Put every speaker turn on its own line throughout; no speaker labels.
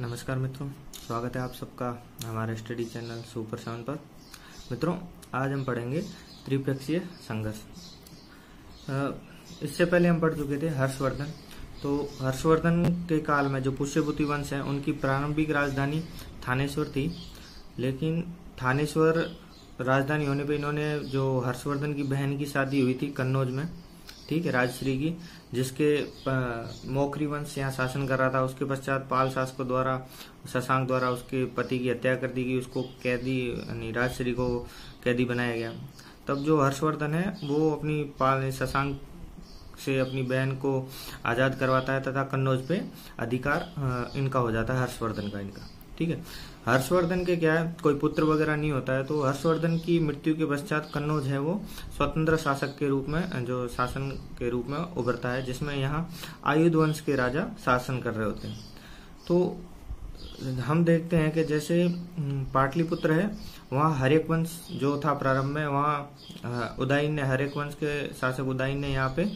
नमस्कार मित्रों, स्वागत है आप सबका हमारे स्टडी चैनल सुपर 7 पर। मित्रों, आज हम पढ़ेंगे त्रिपक्षीय संघर्ष। इससे पहले हम पढ़ चुके थे हर्षवर्धन। तो हर्षवर्धन के काल में जो पुष्यभूति वंश है उनकी प्रारंभिक राजधानी थानेश्वर थी, लेकिन थानेश्वर राजधानी होने पर इन्होंने जो हर्षवर्धन की बहन की शादी हुई थी कन्नौज में, ठीक है, राजश्री की, जिसके मौखरी वंश यहाँ शासन कर रहा था। उसके पश्चात पाल शासकों द्वारा, शशांक द्वारा उसके पति की हत्या कर दी गई, उसको कैदी यानी राजश्री को कैदी बनाया गया। तब जो हर्षवर्धन है वो अपनी पाल शशांक से अपनी बहन को आजाद करवाता है तथा कन्नौज पे अधिकार इनका हो जाता है, हर्षवर्धन का इनका, ठीक है। हर्षवर्धन के क्या है, कोई पुत्र वगैरह नहीं होता है, तो हर्षवर्धन की मृत्यु के पश्चात कन्नौज है वो स्वतंत्र शासक के रूप में, जो शासन के रूप में उभरता है, जिसमें यहाँ आयुध वंश के राजा शासन कर रहे होते हैं। तो हम देखते हैं कि जैसे पाटलिपुत्र है, वहाँ हर्यक वंश जो था प्रारंभ में, वहाँ उदयन ने, हर्यक वंश के शासक उदयन ने यहाँ पे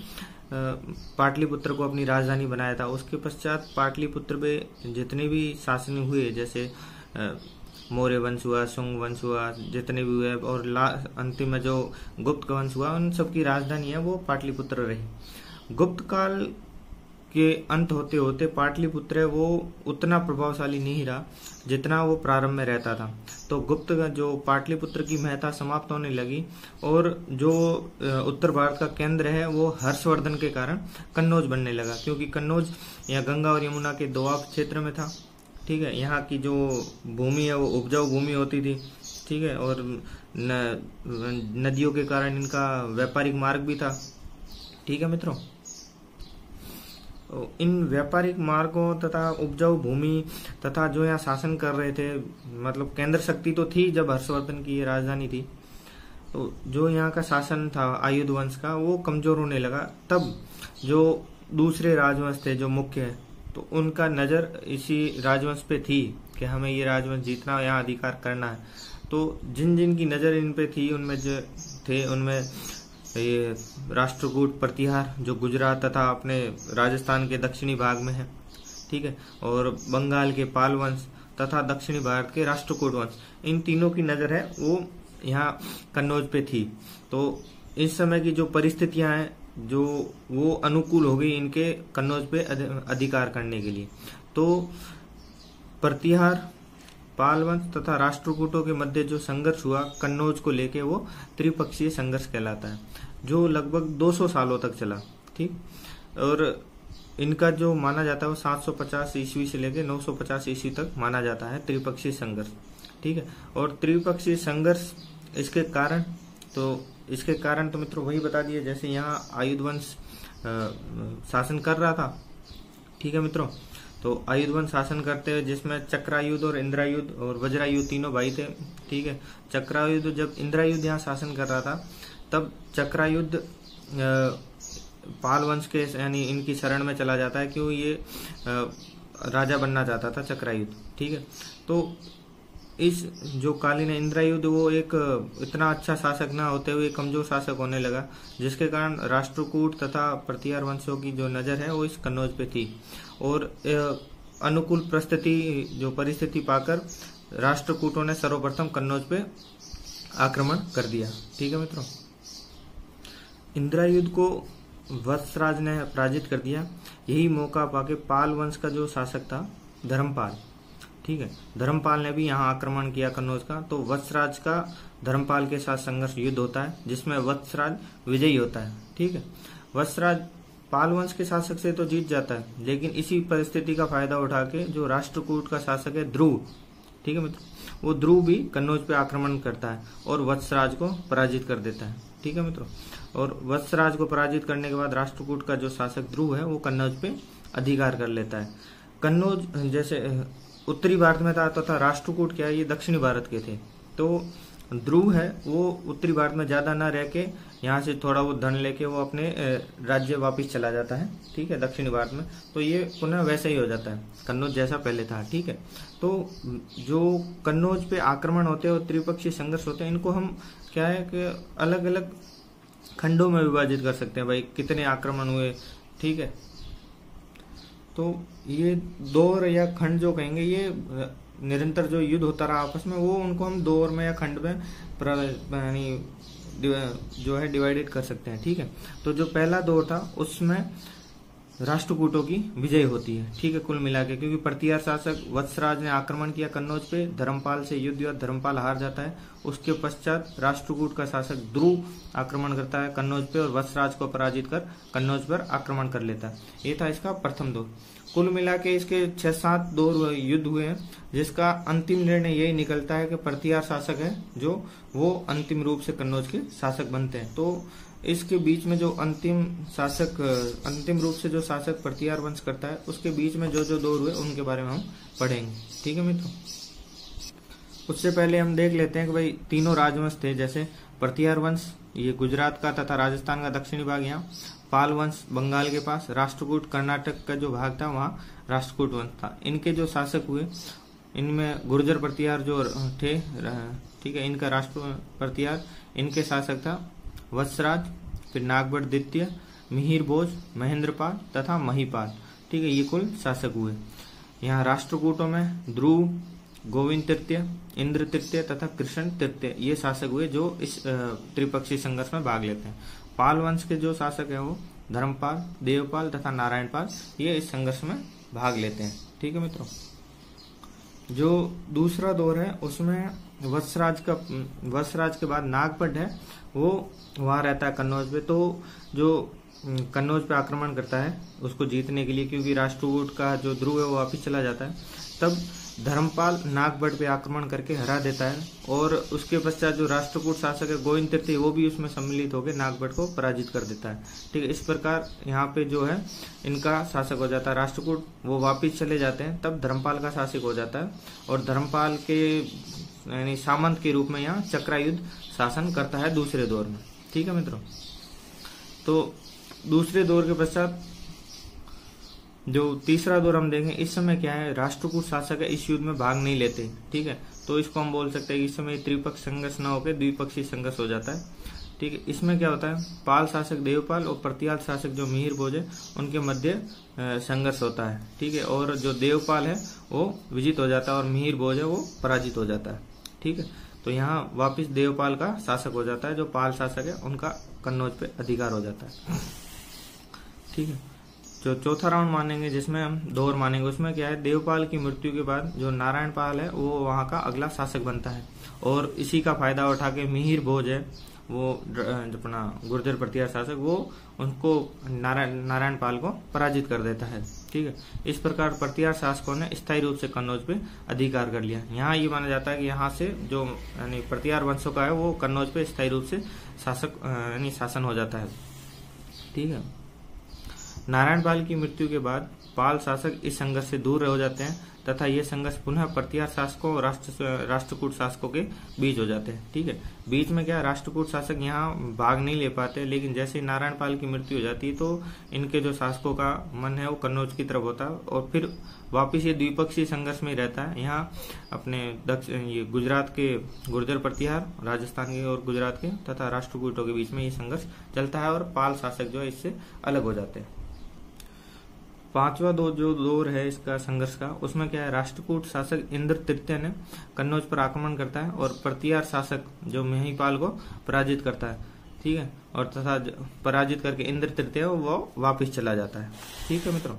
पाटलिपुत्र को अपनी राजधानी बनाया था। उसके पश्चात पाटलिपुत्र पे जितने भी शासन हुए, जैसे मौर्य वंश हुआ, शुंग वंश हुआ, जितने भी हुए, और अंतिम में जो गुप्त वंश हुआ, उन सबकी राजधानी है वो पाटलिपुत्र रही। गुप्त काल के अंत होते होते पाटलिपुत्र है वो उतना प्रभावशाली नहीं रहा जितना वो प्रारंभ में रहता था। तो गुप्त का जो पाटलिपुत्र की महत्ता समाप्त होने लगी, और जो उत्तर भारत का केंद्र है वो हर्षवर्धन के कारण कन्नौज बनने लगा, क्योंकि कन्नौज यहाँ गंगा और यमुना के दोआब क्षेत्र में था, ठीक है। यहाँ की जो भूमि है वो उपजाऊ भूमि होती थी, ठीक है, और नदियों के कारण इनका व्यापारिक मार्ग भी था, ठीक है मित्रों। इन व्यापारिक मार्गों तथा उपजाऊ भूमि तथा जो यहाँ शासन कर रहे थे, मतलब केंद्र शक्ति तो थी जब हर्षवर्धन की ये राजधानी थी, तो जो यहाँ का शासन था आयुध वंश का वो कमजोर होने लगा। तब जो दूसरे राजवंश थे जो मुख्य है, तो उनका नजर इसी राजवंश पे थी कि हमें ये राजवंश जीतना, यहाँ अधिकार करना है। तो जिन जिन की नजर इन पे थी, उनमें जो थे उनमें ये राष्ट्रकूट प्रतिहार जो गुजरात तथा अपने राजस्थान के दक्षिणी भाग में है, ठीक है, और बंगाल के पाल वंश तथा दक्षिणी भारत के राष्ट्रकूट वंश, इन तीनों की नजर है वो यहाँ कन्नौज पे थी। तो इस समय की जो परिस्थितियां हैं जो वो अनुकूल हो गई इनके कन्नौज पे अधिकार करने के लिए। तो प्रतिहार, पाल वंश तथा राष्ट्रकूटों के मध्य जो संघर्ष हुआ कन्नौज को लेके, वो त्रिपक्षीय संघर्ष कहलाता है, जो लगभग 200 सालों तक चला, ठीक। और इनका जो माना जाता है वो 750 ईस्वी से लेके 950 ईस्वी तक माना जाता है त्रिपक्षीय संघर्ष, ठीक है। और त्रिपक्षीय संघर्ष इसके कारण तो मित्रों वही बता दिए, जैसे यहाँ आयुध वंश शासन कर रहा था, ठीक है मित्रों। तो आयुध वंश शासन करते हुए जिसमें चक्रायुध और इंद्रायुध और वज्रायुध तीनों भाई थे, ठीक है। चक्रायुध, जब इंद्रायुध यहाँ शासन कर रहा था, तब चक्रायुध पाल वंश के यानी इनकी शरण में चला जाता है, क्यों ये राजा बनना चाहता था चक्रायुध, ठीक है। तो इस जो कालीन इंद्रायुध वो एक इतना अच्छा शासक ना होते हुए कमजोर शासक होने लगा, जिसके कारण राष्ट्रकूट तथा प्रतिहार वंशों की जो नजर है वो इस कन्नौज पे थी, और अनुकूल परिस्थिति पाकर राष्ट्रकूटों ने सर्वप्रथम कन्नौज पे आक्रमण कर दिया, ठीक है मित्रों। इंद्रायुध को वत्सराज ने पराजित कर दिया। यही मौका पाके पाल वंश का जो शासक था धर्मपाल, ठीक है, धर्मपाल ने भी यहाँ आक्रमण किया कन्नौज का। तो वत्सराज का धर्मपाल के साथ संघर्ष युद्ध होता है, जिसमें वत्सराज विजयी होता है, ठीक है। वत्सराज पाल वंश के शासक से तो जीत जाता है, लेकिन इसी परिस्थिति का फायदा उठा के जो राष्ट्रकूट का शासक है ध्रुव, ठीक है मित्र, वो ध्रुव भी कन्नौज पे आक्रमण करता है और वत्सराज को पराजित कर देता है, ठीक है मित्रों। और वत्सराज को पराजित करने के बाद राष्ट्रकूट का जो शासक ध्रुव है वो कन्नौज पे अधिकार कर लेता है। कन्नौज जैसे उत्तरी भारत में था तथा राष्ट्रकूट क्या है ये दक्षिणी भारत के थे। तो ध्रुव है वो उत्तरी भारत में ज्यादा न रह के यहाँ से थोड़ा वो धन लेके वो अपने राज्य वापिस चला जाता है, ठीक है, दक्षिणी भारत में। तो ये पुनः वैसा ही हो जाता है, कन्नौज जैसा पहले था, ठीक है। तो जो कन्नौज पे आक्रमण होते हैं और त्रिपक्षीय संघर्ष होते हैं, इनको हम क्या है कि अलग अलग खंडों में विभाजित कर सकते हैं, भाई कितने आक्रमण हुए, ठीक है। तो ये दौर या खंड जो कहेंगे, ये निरंतर जो युद्ध होता रहा आपस में, वो उनको हम दौर में या खंड में यानी जो है डिवाइडेड कर सकते हैं। ठीक है, तो जो पहला दौर था उसमें राष्ट्रकूटों की विजय होती है। ठीक है, कुल मिला के, क्योंकि प्रतिहार शासक वत्सराज ने आक्रमण किया कन्नौज पे, धर्मपाल से युद्ध हुआ, धर्मपाल हार जाता है। उसके पश्चात राष्ट्रकूट का शासक ध्रुव आक्रमण करता है कन्नौज पे और वत्सराज को पराजित कर कन्नौज पर आक्रमण कर लेता है। ये था इसका प्रथम दौर। कुल मिला के इसके 6-7 दौर युद्ध हुए हैं, जिसका अंतिम निर्णय यही निकलता है कि प्रतिहार शासक है जो वो अंतिम रूप से कन्नौज के शासक बनते हैं। तो इसके बीच में जो अंतिम रूप से जो शासक प्रतिहार वंश करता है, उसके बीच में जो जो दौर हुए उनके बारे में हम पढ़ेंगे। ठीक है मित्रों, उससे पहले हम देख लेते हैं कि भाई तीनों राजवंश थे, जैसे प्रतिहार वंश ये गुजरात का तथा राजस्थान का दक्षिणी भाग, यहाँ पाल वंश बंगाल के पास, राष्ट्रकूट कर्नाटक का जो भाग था वहाँ राष्ट्रकूट वंश था। इनके जो शासक हुए, इनमें गुर्जर प्रतिहार जो थे, ठीक है, इनका राष्ट्र प्रतिहार, इनके शासक था वत्सराज, फिर नागभट्ट द्वितीय, मिहिर भोज, महेंद्रपाल तथा महिपाल। ठीक है, ये कुल शासक हुए। यहाँ राष्ट्रकूटों में ध्रुव, गोविंद तृतीय, इंद्र तृतीय तथा कृष्ण तृतीय ये शासक हुए जो इस त्रिपक्षीय संघर्ष में भाग लेते हैं। पाल वंश के जो शासक है वो धर्मपाल, देवपाल तथा नारायणपाल, ये इस संघर्ष में भाग लेते हैं। ठीक है मित्रों, जो दूसरा दौर है उसमें वत्सराज के बाद नागभट्ट है, वो वहां रहता है कन्नौज पे। तो जो कन्नौज पे आक्रमण करता है उसको जीतने के लिए, क्योंकि राष्ट्रकूट का जो ध्रुव है वो वापिस चला जाता है, तब धर्मपाल नागभट्ट पे आक्रमण करके हरा देता है। और उसके पश्चात जो राष्ट्रकूट शासक है गोविंद तृतीय, वो भी उसमें सम्मिलित होकर नागभट्ट को पराजित कर देता है। ठीक है, इस प्रकार यहाँ पे जो है इनका शासक हो जाता है राष्ट्रकूट, वो वापिस चले जाते हैं, तब धर्मपाल का शासक हो जाता है और धर्मपाल के यानी सामंत के रूप में यहाँ चक्रायुद्ध शासन करता है दूसरे दौर में। ठीक है मित्रों, तो दूसरे दौर के पश्चात जो तीसरा दौर हम देखें, इस समय क्या है, राष्ट्रकूट शासक है इस युद्ध में भाग नहीं लेते। ठीक है, तो इसको हम बोल सकते हैं कि इस समय त्रिपक्षीय संघर्ष न होकर द्विपक्षीय संघर्ष हो जाता है। ठीक है, इसमें क्या होता है, पाल शासक देवपाल और प्रतिहार शासक जो मिहिर भोज है उनके मध्य संघर्ष होता है। ठीक है, और जो देवपाल है वो विजित हो जाता है और मिहिर भोज है वो पराजित हो जाता है। ठीक है, तो यहाँ वापिस देवपाल का शासक हो जाता है, जो पाल शासक है उनका कन्नौज पे अधिकार हो जाता है। ठीक है, जो चौथा राउंड मानेंगे जिसमें हम दौर मानेंगे, उसमें क्या है, देवपाल की मृत्यु के बाद जो नारायणपाल है वो वहाँ का अगला शासक बनता है और इसी का फायदा उठा के मिहिर भोज है वो अपना गुर्जर प्रतिहार शासक, वो उनको नारायणपाल को पराजित कर देता है। ठीक है, इस प्रकार प्रतिहार शासकों ने स्थायी रूप से कन्नौज पे अधिकार कर लिया। यहाँ ये माना जाता है कि यहाँ से जो यानी प्रतिहार वंशों का है वो कन्नौज पे स्थायी रूप से शासक यानी शासन हो जाता है। ठीक है, नारायणपाल की मृत्यु के बाद पाल शासक इस संघर्ष से दूर हो जाते हैं तथा ये संघर्ष पुनः प्रतिहार शासकों और राष्ट्रकूट शासकों के बीच हो जाते हैं। ठीक है, बीच में क्या, राष्ट्रकूट शासक यहाँ भाग नहीं ले पाते, लेकिन जैसे ही नारायणपाल की मृत्यु हो जाती है तो इनके जो शासकों का मन है वो कन्नौज की तरफ होता है और फिर वापिस ये द्विपक्षीय संघर्ष में रहता है। यहाँ अपने ये गुजरात के गुर्जर प्रतिहार, राजस्थान के और गुजरात के तथा राष्ट्रकूटों के बीच में ये संघर्ष चलता है और पाल शासक जो है इससे अलग हो जाते हैं। पांचवा जो दौर है इसका संघर्ष का, उसमें क्या है, राष्ट्रकूट शासक इंद्र तृतीय ने कन्नौज पर आक्रमण करता है और प्रतिहार शासक जो महिपाल को पराजित करता है। ठीक है, और तथा पराजित करके इंद्र तृतीय वो वापिस चला जाता है। ठीक है मित्रों,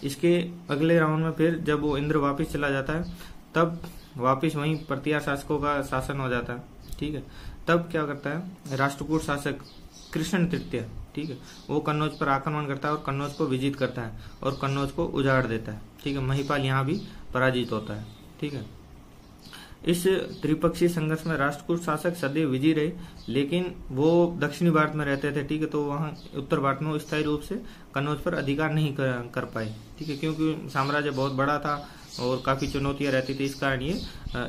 इसके अगले राउंड में फिर जब वो इंद्र वापिस चला जाता है तब वापिस वहीं प्रतिहार शासकों का शासन हो जाता है। ठीक है, तब क्या करता है, राष्ट्रकूट शासक कृष्ण तृतीय, ठीक है, वो कन्नौज पर आक्रमण करता है और कन्नौज को विजित करता है और कन्नौज को उजाड़ देता है। ठीक है, महिपाल यहाँ भी पराजित होता है। ठीक है, इस त्रिपक्षीय संघर्ष में राष्ट्रकूट शासक सदैव विजयी रहे, लेकिन वो दक्षिणी भारत में रहते थे। ठीक है, तो वहाँ उत्तर भारत में स्थायी रूप से कन्नौज पर अधिकार नहीं कर पाए। ठीक है, क्योंकि साम्राज्य बहुत बड़ा था और काफी चुनौतियां रहती थी, इस कारण ये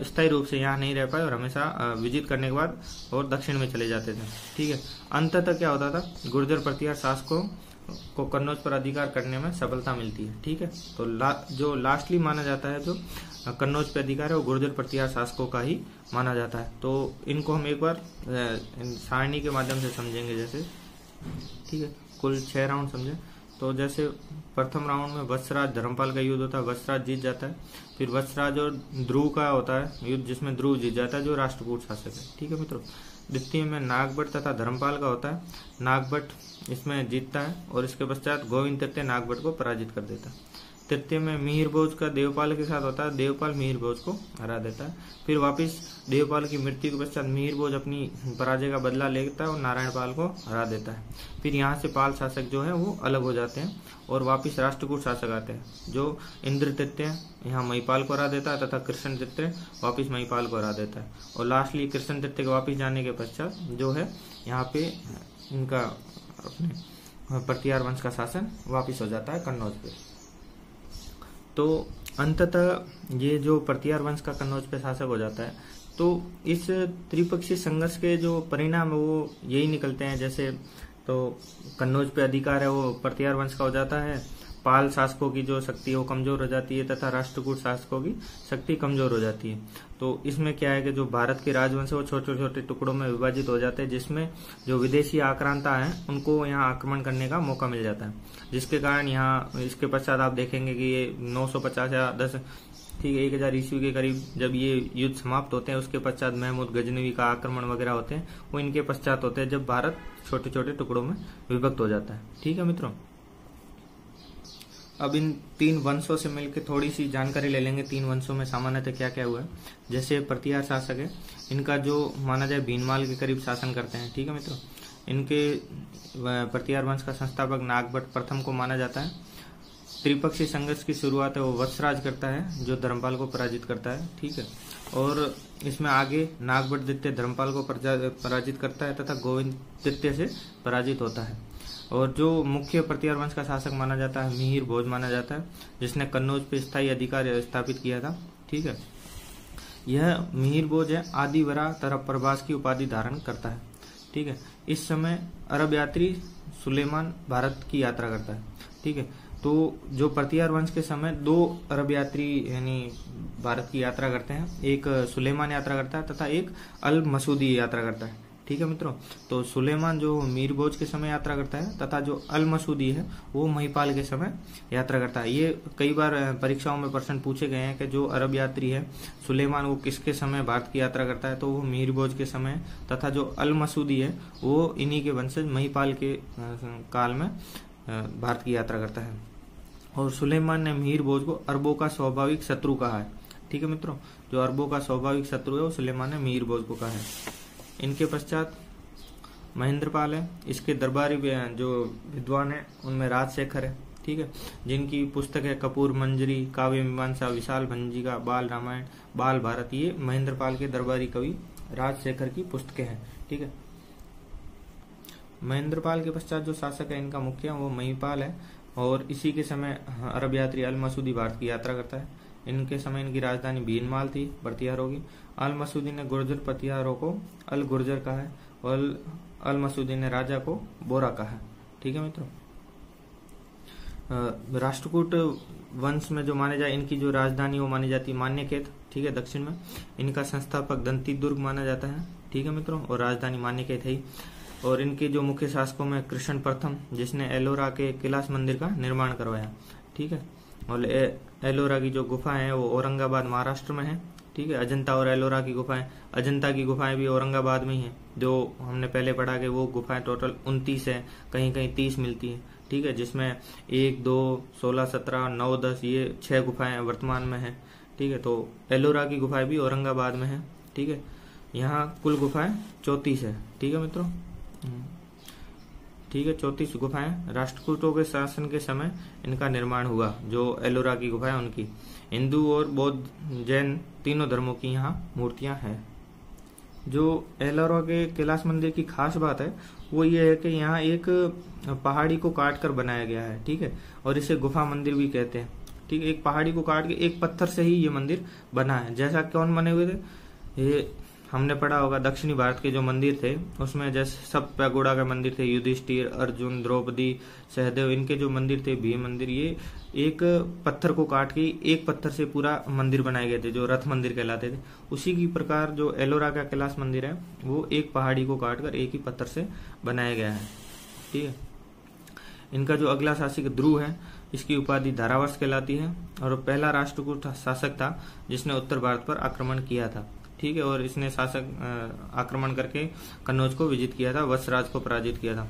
स्थायी रूप से यहाँ नहीं रह पाए और हमेशा विजित करने के बाद और दक्षिण में चले जाते थे। ठीक है, अंततः क्या होता था, गुर्जर प्रतिहार शासकों को कन्नौज पर अधिकार करने में सफलता मिलती है। ठीक है, तो जो लास्टली माना जाता है जो कन्नौज पे अधिकार है वो गुर्जर प्रतिहार शासकों का ही माना जाता है। तो इनको हम एक बार सारणी के माध्यम से समझेंगे जैसे। ठीक है, कुल 6 राउंड समझे। तो जैसे प्रथम राउंड में वत्सराज धर्मपाल का युद्ध होता है, वत्सराज जीत जाता है। फिर वत्सराज और ध्रुव का होता है युद्ध, जिसमें ध्रुव जीत जाता है जो राष्ट्रकूट शासक है। ठीक है मित्रों। द्वितीय में नागभट्ट तथा धर्मपाल का होता है, नागभट्ट इसमें जीतता है और इसके पश्चात गोविंद तृतीय नागभट्ट को पराजित कर देता है। तृतीय में मिहिर भोज का देवपाल के साथ होता है, देवपाल मिहिर भोज को हरा देता है। फिर वापिस देवपाल की मृत्यु के पश्चात मिहिर भोज अपनी पराजय का बदला लेता है और नारायण पाल को हरा देता है। फिर यहाँ से पाल शासक जो है वो अलग हो जाते हैं और वापिस राष्ट्रकूट शासक आते हैं, जो इंद्र तृतीय यहाँ महिपाल को हरा देता है तथा कृष्ण तृतीय वापिस महिपाल को हरा देता है। और लास्टली कृष्ण तृतीय के वापिस जाने के पश्चात जो है यहाँ पे इनका अपने प्रतिहार वंश का शासन वापिस हो जाता है कन्नौज पे। तो अंततः ये जो प्रतिहार वंश का कन्नौज पे शासक हो जाता है, तो इस त्रिपक्षीय संघर्ष के जो परिणाम है वो यही निकलते हैं। जैसे तो कन्नौज पे अधिकार है वो प्रतिहार वंश का हो जाता है, पाल शासकों की जो शक्ति है वो कमजोर हो जाती है तथा राष्ट्रकूट शासकों की शक्ति कमजोर हो जाती है। तो इसमें क्या है कि जो भारत के राजवंश है वो छोटे छोटे टुकड़ों में विभाजित हो जाते हैं, जिसमें जो विदेशी आक्रांता है उनको यहाँ आक्रमण करने का मौका मिल जाता है, जिसके कारण यहाँ इसके पश्चात आप देखेंगे कि ये 950 या 1000 ईस्वी के करीब जब ये युद्ध समाप्त होते हैं, उसके पश्चात महमूद गजनवी का आक्रमण वगैरह होते हैं, वो इनके पश्चात होते हैं जब भारत छोटे छोटे टुकड़ों में विभक्त हो जाता है। ठीक है मित्रों। अब इन 3 वंशों से मिलकर थोड़ी सी जानकारी ले लेंगे। 3 वंशों में सामान्यतः क्या क्या हुआ है। जैसे प्रतिहार शासक है, इनका जो माना जाए भीनमाल के करीब शासन करते हैं। ठीक है मित्रों। इनके प्रतिहार वंश का संस्थापक नागभट्ट प्रथम को माना जाता है। त्रिपक्षीय संघर्ष की शुरुआत है वो वत्सराज करता है जो धर्मपाल को पराजित करता है। ठीक है। और इसमें आगे नागभट्ट द्वितीय धर्मपाल को पराजित करता है तथा गोविंद तृतीय से पराजित होता है। और जो मुख्य प्रतिहार वंश का शासक माना जाता है मिहिर भोज माना जाता है, जिसने कन्नौज पे स्थायी अधिकार स्थापित किया था। ठीक है। यह मिहिर भोज है आदिवरा तरफ प्रभास की उपाधि धारण करता है। ठीक है। इस समय अरब यात्री सुलेमान भारत की यात्रा करता है। ठीक है। तो जो प्रतिहार वंश के समय 2 अरब यात्री यानी भारत की यात्रा करते हैं, एक सुलेमान यात्रा करता है तथा एक अल मसूदी यात्रा करता है। ठीक है मित्रों। तो सुलेमान जो मीर भोज के समय यात्रा करता है तथा जो अल मसूदी है वो महिपाल के समय यात्रा करता है। ये कई बार परीक्षाओं में प्रश्न पूछे गए हैं कि जो अरब यात्री है सुलेमान वो किसके समय भारत की यात्रा करता है, तो वो मीर भोज के समय, तथा जो अल मसूदी है वो इन्हीं के वंशज महिपाल के काल में भारत की यात्रा करता है। और सुलेमान ने मीर भोज को अरबों का स्वाभाविक शत्रु कहा है। ठीक है मित्रों। जो अरबों का स्वाभाविक शत्रु है वो सुलेमान ने मीर भोज को कहा है। इनके पश्चात महेंद्रपाल है, इसके दरबारी जो विद्वान है उनमें राजशेखर है। ठीक है। जिनकी पुस्तक है कपूर मंजरी, काव्य मीमांसा, विशाल भंजिका, बाल रामायण, बाल भारत, ये महेंद्रपाल के दरबारी कवि राजशेखर की पुस्तकें हैं। ठीक है। महेंद्रपाल के पश्चात जो शासक है इनका मुखिया वो महिपाल है और इसी के समय अरब यात्री अल मसूदी भारत की यात्रा करता है। इनके समय इनकी राजधानी भीनमाल थी, प्रतिहारों की। अल मसूदी ने गुर्जर प्रतिहारों को अल गुर्जर कहा है और अल मसूदी ने राजा को बोरा कहा है। ठीक है मित्रों। राष्ट्रकूट वंश में जो माने जाए इनकी जो राजधानी वो मानी जाती है मान्यकेत। ठीक है। दक्षिण में इनका संस्थापक दंती दुर्ग माना जाता है। ठीक है मित्रों। और राजधानी मान्यकेत है। और इनके जो मुख्य शासकों में कृष्ण प्रथम, जिसने एलोरा के कैलाश मंदिर का निर्माण करवाया। ठीक है। और एलोरा की जो गुफाएं हैं वो औरंगाबाद महाराष्ट्र में है। ठीक है। अजंता और एलोरा की गुफाएं, अजंता की गुफाएं भी औरंगाबाद में ही है। जो हमने पहले पढ़ा कि वो गुफाएं टोटल 29 है, कहीं कहीं 30 मिलती है। ठीक है। जिसमें 1, 2, 16, 17, 9, 10 ये 6 गुफाएं वर्तमान में है। ठीक है। तो एलोरा की गुफाएं भी औरंगाबाद में है। ठीक है। यहाँ कुल गुफाएं 34 है। ठीक है मित्रों। ठीक है। 34 गुफाएं राष्ट्रकूटों के शासन के समय इनका निर्माण हुआ। जो एलोरा की गुफाएं उनकी हिंदू और बौद्ध जैन तीनों धर्मों की यहाँ मूर्तियां हैं। जो एलोरा के कैलाश मंदिर की खास बात है वो ये है कि यहाँ एक पहाड़ी को काट कर बनाया गया है। ठीक है। और इसे गुफा मंदिर भी कहते हैं। ठीक है। एक पहाड़ी को काट के एक पत्थर से ही ये मंदिर बना है। जैसा कौन बने हुए थे, ये हमने पढ़ा होगा दक्षिणी भारत के जो मंदिर थे उसमें जैसे सब पैगोडा के मंदिर थे, युधिष्ठिर, अर्जुन, द्रौपदी, सहदेव, इनके जो मंदिर थे भीम मंदिर, ये एक पत्थर को काट के एक पत्थर से पूरा मंदिर बनाए गए थे जो रथ मंदिर कहलाते थे। उसी की प्रकार जो एलोरा का कैलाश मंदिर है वो एक पहाड़ी को काट कर एक ही पत्थर से बनाया गया है। ठीक है। इनका जो अगला शासक ध्रुव है, इसकी उपाधि धारावर्ष कहलाती है और पहला राष्ट्रकूट शासक था जिसने उत्तर भारत पर आक्रमण किया था। ठीक है, और इसने शासक आक्रमण करके कन्नौज को विजित किया था, वत्सराज को पराजित किया था।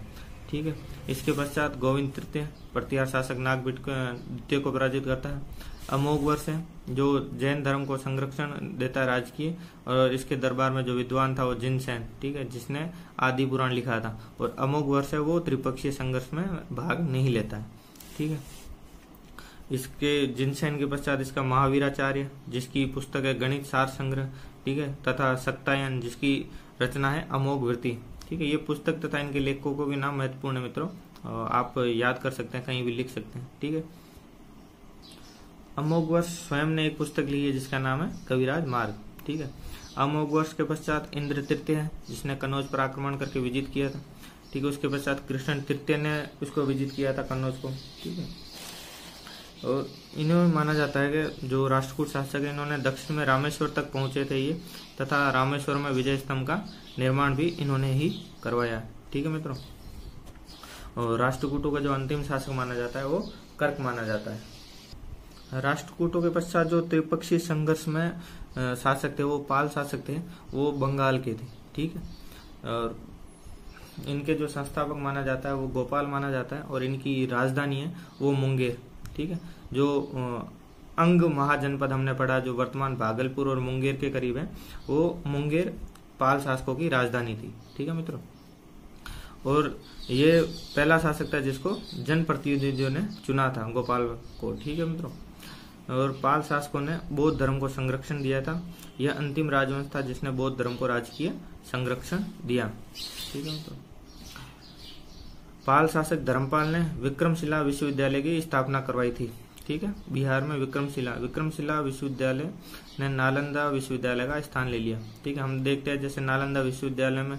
ठीक है, इसके पश्चात गोविंद तृतीय प्रतिहार शासक नागभट्ट द्वितीय को पराजित करता है। अमोघ वर्ष है जो जैन धर्म को संरक्षण देता है राजकीय, और इसके दरबार में जो विद्वान था वो जिनसेन, ठीक है, जिसने आदि पुराण लिखा था। और अमोघ वर्ष है वो त्रिपक्षीय संघर्ष में भाग नहीं लेता है। ठीक है, इसके जिनसेन के पश्चात इसका महावीराचार्य, जिसकी पुस्तक है गणित सार संग्रह, ठीक है, तथा सक्तायन, जिसकी रचना है अमोघ वृत्ति। ठीक है, ये पुस्तक तथा इनके लेखकों को भी नाम महत्वपूर्ण है मित्रों, आप याद कर सकते हैं, कहीं भी लिख सकते हैं। ठीक है, अमोघ वर्ष स्वयं ने एक पुस्तक लिखी है जिसका नाम है कविराज मार्ग। ठीक है, अमोघ वर्ष के पश्चात इंद्र तृतीय है जिसने कन्नौज पर आक्रमण करके विजित किया था। ठीक है, उसके पश्चात कृष्ण तृतीय ने उसको विजित किया था कन्नौज को। ठीक है, और इन्हें माना जाता है कि जो राष्ट्रकूट शासक है इन्होंने दक्षिण में रामेश्वर तक पहुंचे थे ये, तथा रामेश्वर में विजय स्तंभ का निर्माण भी इन्होंने ही करवाया। ठीक है मित्रों, और राष्ट्रकूटों का जो अंतिम शासक माना जाता है वो कर्क माना जाता है। राष्ट्रकूटों के पश्चात जो त्रिपक्षीय संघर्ष में शासक थे वो पाल शासक थे, वो बंगाल के थे। ठीक है, और इनके जो संस्थापक माना जाता है वो गोपाल माना जाता है, और इनकी राजधानी है वो मुंगेर। ठीक है, जो अंग महाजनपद हमने पढ़ा जो वर्तमान भागलपुर और मुंगेर के करीब है, वो मुंगेर पाल शासकों की राजधानी थी। ठीक है मित्रों, और ये पहला शासक था जिसको जनप्रतिनिधियों ने चुना था, गोपाल को। ठीक है मित्रों, और पाल शासकों ने बौद्ध धर्म को संरक्षण दिया था। यह अंतिम राजवंश था जिसने बौद्ध धर्म को राजकीय संरक्षण दिया। ठीक है मित्रों, पाल शासक धर्मपाल ने विक्रमशिला विश्वविद्यालय की स्थापना करवाई थी। ठीक है, बिहार में विक्रमशिला विश्वविद्यालय ने नालंदा विश्वविद्यालय का स्थान ले लिया। ठीक है, हम देखते हैं जैसे नालंदा विश्वविद्यालय में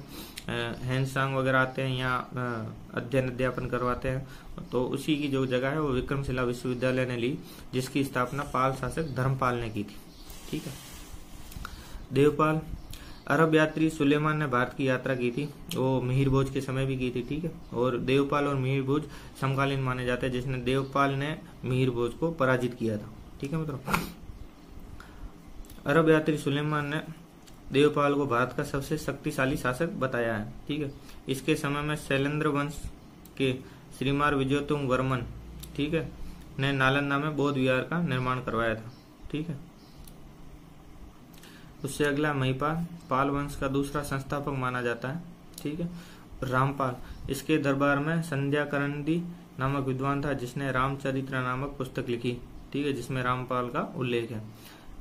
हैंडसांग वगैरह आते हैं, यहाँ अध्ययन अध्यापन करवाते हैं, तो उसी की जो जगह है वो विक्रमशिला विश्वविद्यालय ने ली, जिसकी स्थापना पाल शासक धर्मपाल ने की थी। ठीक है, देवपाल अरब यात्री सुलेमान ने भारत की यात्रा की थी, वो मिहिर भोज के समय भी की थी। ठीक है, और देवपाल और मिहिर भोज समकालीन माने जाते हैं, जिसने देवपाल ने मिहिर भोज को पराजित किया था। ठीक है मित्रों, अरब यात्री सुलेमान ने देवपाल को भारत का सबसे शक्तिशाली शासक बताया है। ठीक है, इसके समय में शैलेंद्र वंश के श्रीमार विजयोत्तम वर्मन, ठीक है, ने नालंदा में बौद्ध विहार का निर्माण करवाया था। ठीक है, उससे अगला महिपाल पाल वंश का दूसरा संस्थापक माना जाता है। ठीक है, रामपाल, इसके दरबार में संध्याकरंदी नामक विद्वान था जिसने रामचरित्र नामक पुस्तक लिखी। ठीक है, जिसमें रामपाल का उल्लेख है।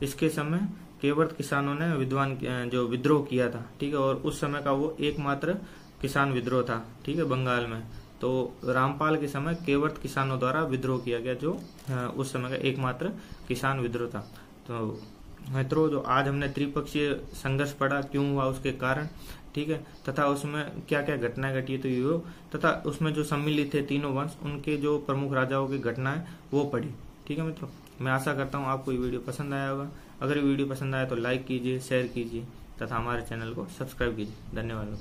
इसके समय केवट किसानों ने जो विद्रोह किया था। ठीक है, और उस समय का वो एकमात्र किसान विद्रोह था। ठीक है, बंगाल में। तो रामपाल के समय केवट किसानों द्वारा विद्रोह किया गया, जो उस समय का एकमात्र किसान विद्रोह था। तो मित्रों, जो आज हमने त्रिपक्षीय संघर्ष पढ़ा, क्यों हुआ, उसके कारण, ठीक है, तथा उसमें क्या क्या घटनाएं घटी तो ये, तथा उसमें जो सम्मिलित थे तीनों वंश, उनके जो प्रमुख राजाओं की घटनाएं वो पढ़ी। ठीक है मित्रों, मैं आशा करता हूँ आपको ये वीडियो पसंद आया होगा। अगर ये वीडियो पसंद आया तो लाइक कीजिए, शेयर कीजिए तथा हमारे चैनल को सब्सक्राइब कीजिए। धन्यवाद।